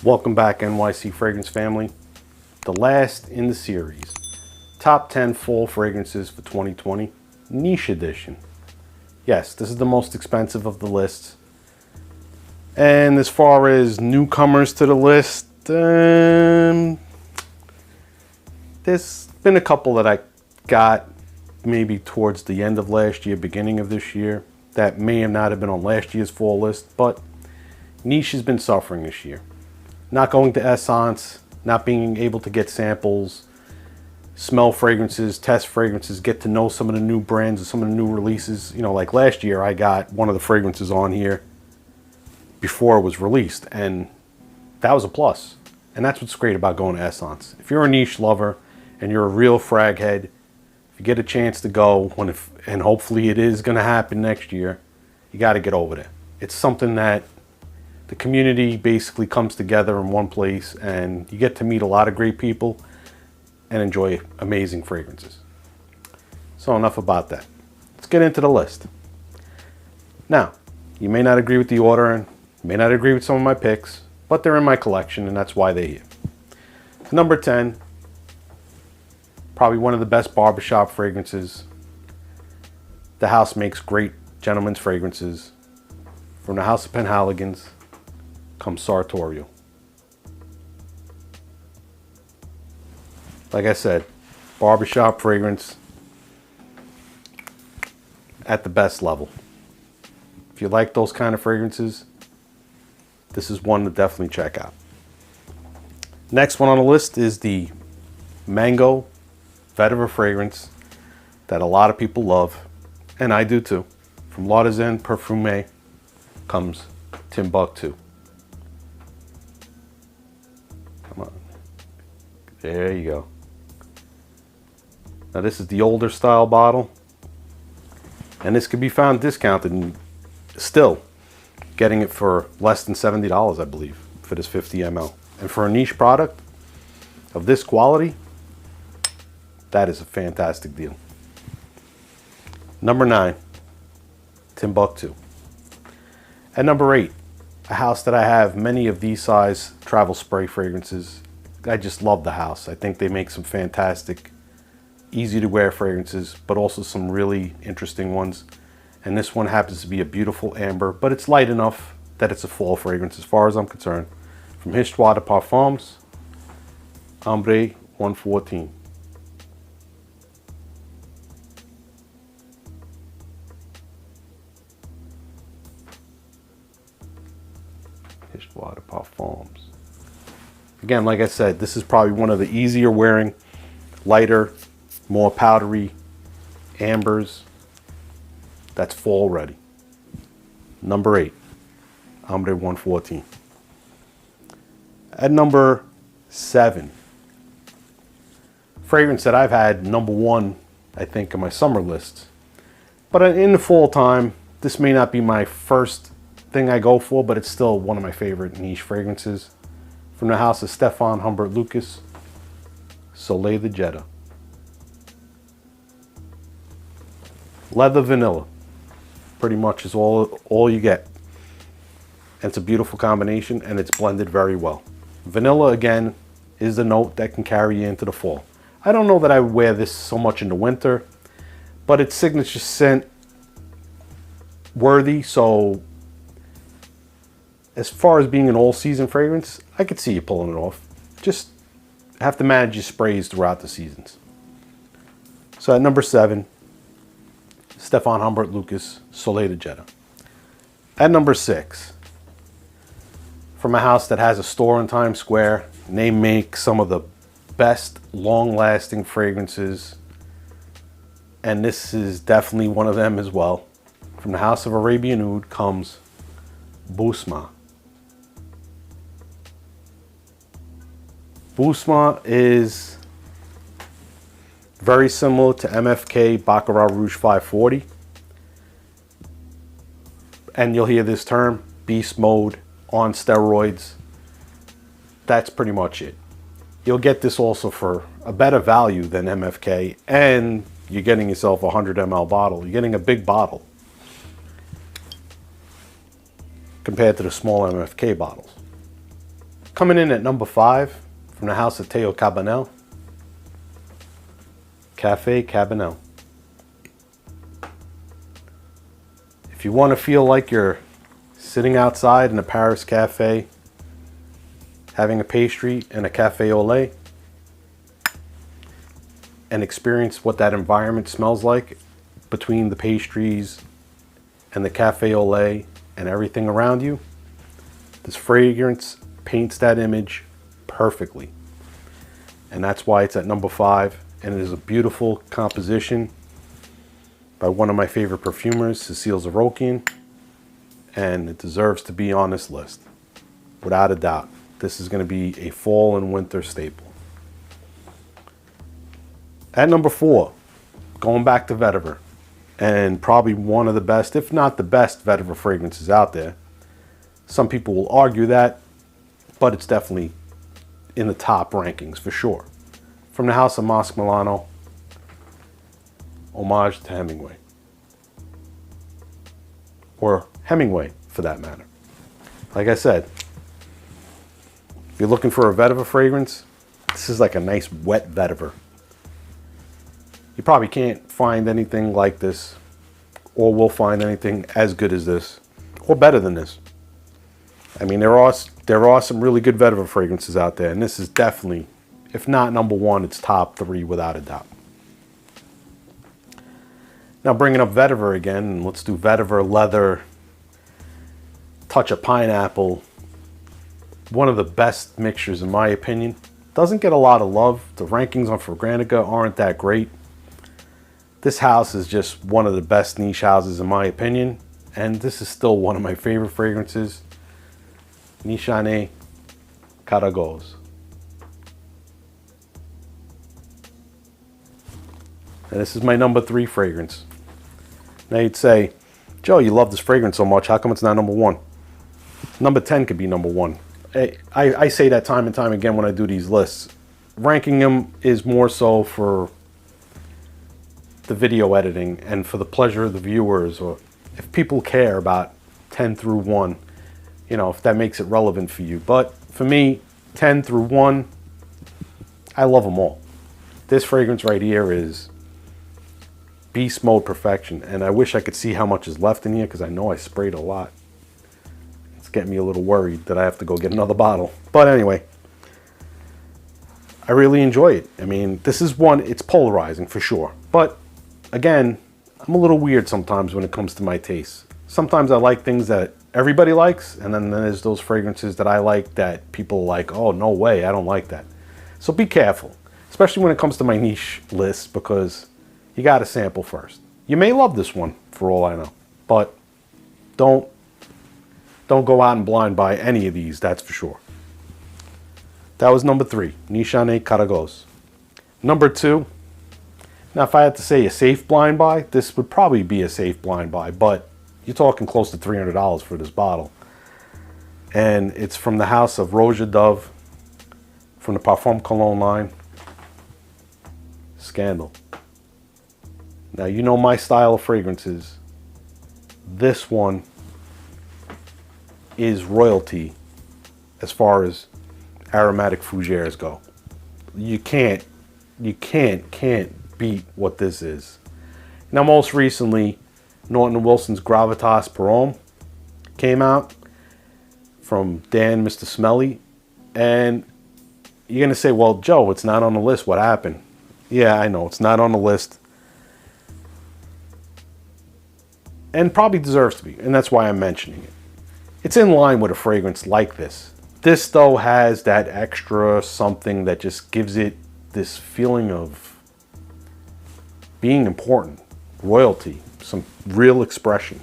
Welcome back, NYC Fragrance family. The last in the series, top 10 fall fragrances for 2020, niche edition. Yes, this is the most expensive of the lists. And as far as newcomers to the list, there's been a couple that I got maybe towards the end of last year, beginning of this year, that may have not have been on last year's fall list, but niche has been suffering this year. Not going to Essence, not being able to get samples, smell fragrances, test fragrances, get to know some of the new brands and some of the new releases. You know, like last year I got one of the fragrances on here before it was released, and that was a plus. And that's what's great about going to Essence. If you're a niche lover and you're a real frag head, if you get a chance to go, and hopefully it is going to happen next year, you got to get over there. It's something that the community basically comes together in one place, and you get to meet a lot of great people and enjoy amazing fragrances. So enough about that. Let's get into the list. Now, you may not agree with the order and may not agree with some of my picks, but they're in my collection and that's why they're here. Number 10, probably one of the best barbershop fragrances. The house makes great gentlemen's fragrances. From the house of Penhaligons comes Sartorial. Like I said, barbershop fragrance at the best level. If you like those kind of fragrances, this is one to definitely check out. Next one on the list is the Mango Vetiver fragrance that a lot of people love, and I do too. From L'Artisan Parfumeur comes Timbuktu. Come on. There you go. Now this is the older style bottle, and this can be found discounted and still getting it for less than $70, I believe, for this 50 ml. And for a niche product of this quality, that is a fantastic deal. Number 9, Timbuktu. At number 8, a house that I have many of these size travel spray fragrances. I just love the house. I think they make some fantastic, easy to wear fragrances, but also some really interesting ones. And this one happens to be a beautiful amber, but it's light enough that it's a fall fragrance as far as I'm concerned. From Histories de Parfums, Ambre 114. Histories de Parfums. Again, like I said, this is probably one of the easier wearing, lighter, more powdery ambers that's fall ready. Number 8, Ambre 114. At number 7, fragrance that I've had number 1, I think, in my summer lists. But in the fall time, this may not be my first thing I go for, but it's still one of my favorite niche fragrances. From the house of Stephane, Humbert, Lucas, Soliel the Jeddah. Leather vanilla. Pretty much is all you get. And it's a beautiful combination, and it's blended very well. Vanilla, again, is the note that can carry you into the fall. I don't know that I wear this so much in the winter, but it's signature scent worthy, so as far as being an all-season fragrance, I could see you pulling it off. Just have to manage your sprays throughout the seasons. So at number 7, Stephane, Humbert, Lucas, Soliel the Jeddah. At number 6, from a house that has a store in Times Square, and they make some of the best long-lasting fragrances, and this is definitely one of them as well. From the house of Arabian Oud comes Bussma. Bussma is very similar to MFK Baccarat Rouge 540. And you'll hear this term, beast mode on steroids. That's pretty much it. You'll get this also for a better value than MFK, and you're getting yourself a 100 ml bottle. You're getting a big bottle compared to the small MFK bottles. Coming in at number 5 from the house of Cabanel, Café Cabanel. If you want to feel like you're sitting outside in a Paris cafe, having a pastry and a cafe au lait, and experience what that environment smells like between the pastries and the cafe au lait and everything around you, this fragrance paints that image perfectly. And that's why it's at number 5. And it is a beautiful composition by one of my favorite perfumers, Cécile Zarokian. And it deserves to be on this list, without a doubt. This is going to be a fall and winter staple. At number 4, going back to Vetiver, and probably one of the best, if not the best, Vetiver fragrances out there. Some people will argue that, but it's definitely in the top rankings for sure. From the house of Masque Milano, homage to Hemingway. Or Hemingway, for that matter. Like I said, if you're looking for a Vetiver fragrance, this is like a nice wet Vetiver. You probably can't find anything like this, or will find anything as good as this, or better than this. I mean, there are some really good Vetiver fragrances out there, and this is definitely, if not number 1, it's top 3 without a doubt. Now bringing up Vetiver again, let's do Vetiver leather, touch of pineapple. One of the best mixtures in my opinion. Doesn't get a lot of love. The rankings on Fragrantica aren't that great. This house is just one of the best niche houses in my opinion, and this is still one of my favorite fragrances. Nishane Karagoz. And this is my number 3 fragrance. Now you'd say, Joe, you love this fragrance so much, how come it's not number 1? Number 10 could be number 1. I say that time and time again when I do these lists. Ranking them is more so for the video editing and for the pleasure of the viewers, or if people care about 10 through 1, you know, if that makes it relevant for you. But for me, 10 through 1, I love them all. This fragrance right here is beast mode perfection, and I wish I could see how much is left in here because I know I sprayed a lot. It's getting me a little worried that I have to go get another bottle. But anyway, I really enjoy it. I mean, this is one, it's polarizing for sure. But again, I'm a little weird sometimes when it comes to my taste. Sometimes I like things that everybody likes, and then there's those fragrances that I like that people are like, oh, no way, I don't like that. So be careful, especially when it comes to my niche list, because you got to sample first. You may love this one, for all I know, but don't go out and blind buy any of these, that's for sure. That was number 3, Nishane Karagoz. Number 2, now if I had to say a safe blind buy, this would probably be a safe blind buy, but you're talking close to $300 for this bottle. And it's from the house of Roja Dove, from the Parfum Cologne line, Scandal. Now you know my style of fragrances. This one is royalty as far as aromatic fougères go. You can't beat what this is. Now most recently, Norton & Wilson's Gravitas Parfum came out from Dan Mr. Smelly, and you're gonna say, well, Joe, it's not on the list, what happened? Yeah, I know, it's not on the list, and probably deserves to be, and that's why I'm mentioning it. It's in line with a fragrance like this. This though has that extra something that just gives it this feeling of being important, royalty, some real expression.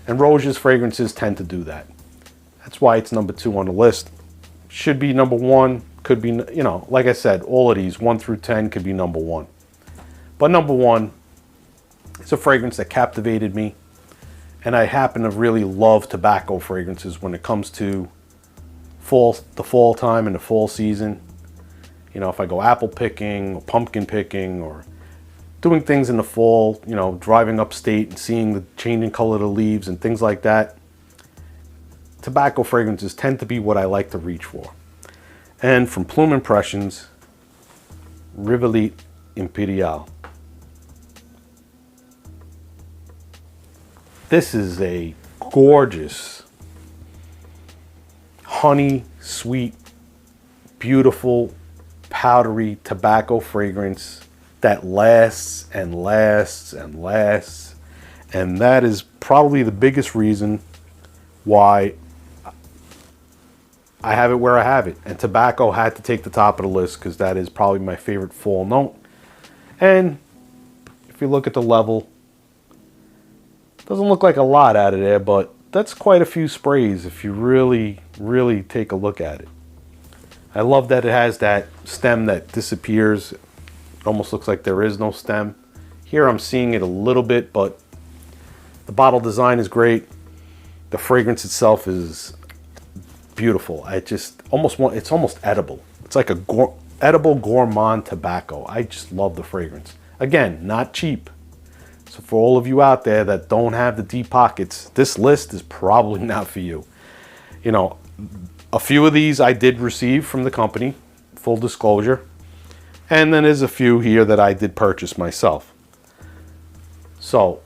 And Roja's fragrances tend to do that. That's why it's number 2 on the list. Should be number 1, could be, you know, like I said, all of these 1 through 10 could be number 1. But number 1, it's a fragrance that captivated me. And I happen to really love tobacco fragrances when it comes to the fall time and the fall season. You know, if I go apple picking or pumpkin picking or doing things in the fall, you know, driving upstate and seeing the changing color of the leaves and things like that, tobacco fragrances tend to be what I like to reach for. And from Plume Impressions, Rivalite Imperiale. This is a gorgeous, honey, sweet, beautiful, powdery tobacco fragrance that lasts and lasts and lasts. And that is probably the biggest reason why I have it where I have it. And tobacco had to take the top of the list because that is probably my favorite fall note. And if you look at the level, doesn't look like a lot out of there, but that's quite a few sprays if you really, really take a look at it. I love that it has that stem that disappears. It almost looks like there is no stem. Here I'm seeing it a little bit, but the bottle design is great. The fragrance itself is beautiful. I just almost want, it's almost edible. It's like a edible gourmand tobacco. I just love the fragrance. Again, not cheap. So for all of you out there that don't have the deep pockets, this list is probably not for you. You know, a few of these I did receive from the company, full disclosure. And then there's a few here that I did purchase myself. So,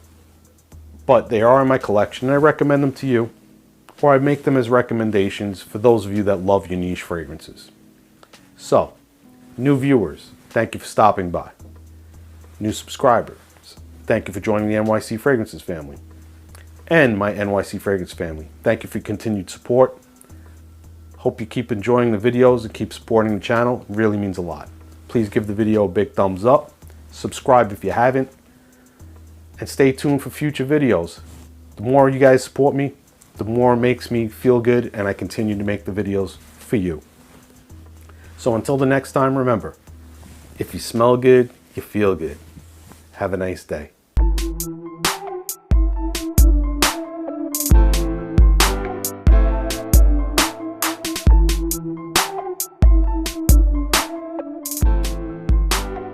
but they are in my collection and I recommend them to you, or I make them as recommendations for those of you that love your niche fragrances. So, new viewers, thank you for stopping by. New subscribers, thank you for joining the NYC Fragrances family. And my NYC Fragrance family, thank you for your continued support. Hope you keep enjoying the videos and keep supporting the channel. It really means a lot. Please give the video a big thumbs up. Subscribe if you haven't. And stay tuned for future videos. The more you guys support me, the more it makes me feel good and I continue to make the videos for you. So until the next time, remember, if you smell good, you feel good. Have a nice day.